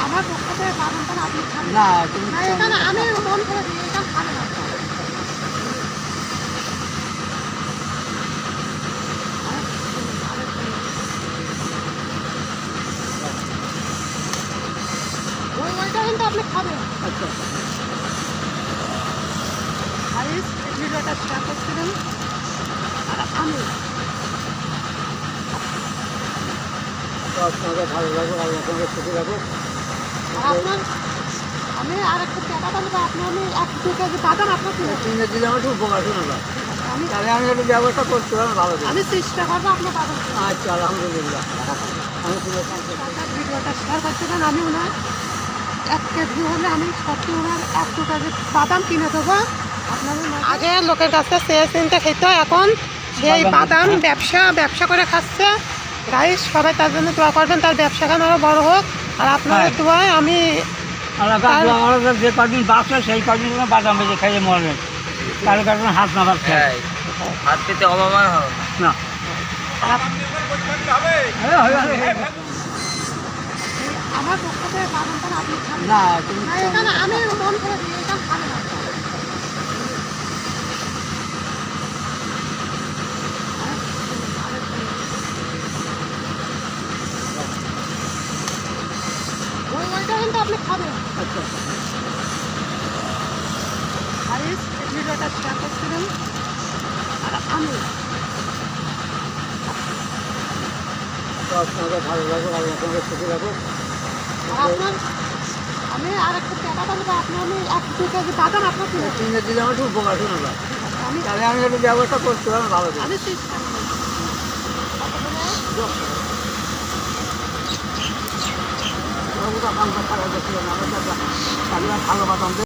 আমার পক্ষ থেকে বাদামটা আপনি খাবেন না তুমি না, এখানে আমি মন করে দিই, এটা খাবেন আপনি। ওইটা কিন্তু আপনি খাবেন। আচ্ছা গাইস, এই ভিডিওটা শেয়ার করছিলেন আর আমি তো আপনাদের ভালো লাগবে, আল্লাহ আপনাকে সুখী রাখুক। আর আপনার আমি আর একটু টাকা পাবো, আপনি আমি 1-2 কেজি বাদাম আপনার কিনে দিন। কিনে দিলে আমার খুব উপকার শুনে না, আমি তাহলে আমি একটু ব্যবস্থা করতে পারবো ভালো করে। আমি চেষ্টা করবো আপনার বাদাম কিনে দেওয়ার। আচ্ছা আলহামদুলিল্লাহ, আমি শুনে আপনার ভিডিওটা শেয়ার করছিলেন, আমি ওনার 1 কেজি হলে আমি সত্যি ওনার 1-2 কেজি বাদাম কিনে দেবো আপনাদের। আগে লোকের কাছে চেয়ে চিনতে খেত, এখন সেই বাদাম ব্যবসা করে খাচ্ছে। গাইস, সবাই তার জন্য দোয়া করবেন, তার ব্যবসাখান আরও বড় হোক। আর আপনাদের হ্যাঁ। দোয়ায় আমি যে কদিন বাঁচবে সেই কদিন বাদাম বেজে খাইয়ে মরবেন, কারো কারো হাত না বাদ হাত পেতে অপমান হবে না। আমার পক্ষ থেকে বাদামটা আপনি খাবেন না তুমি না, এখানে আমি মন করে দিই, এটা খাবেন আপনি। ওইটা কিন্তু আপনি খাবেন। আচ্ছা গাইস, এই ভিডিওটা শেয়ার করছিলেন আর আমি তো আপনাদের ভালো লাগবে, আল্লাহ আপনাকে সুখী রাখুক। আর আপনার আমি আর একটু টাকা পাবো, আপনি আমি 1-2 কেজি বাদাম আপনার কিনে দিন। কিনে দিলে আমার খুব উপকার শুনে না, আমি তাহলে আমি একটু ব্যবস্থা করতে পারবো ভালো করে। আমি চেষ্টা করবো। বাবুটা কামটা খারাপ দেখছিলেন, আমার ভালো বাদাম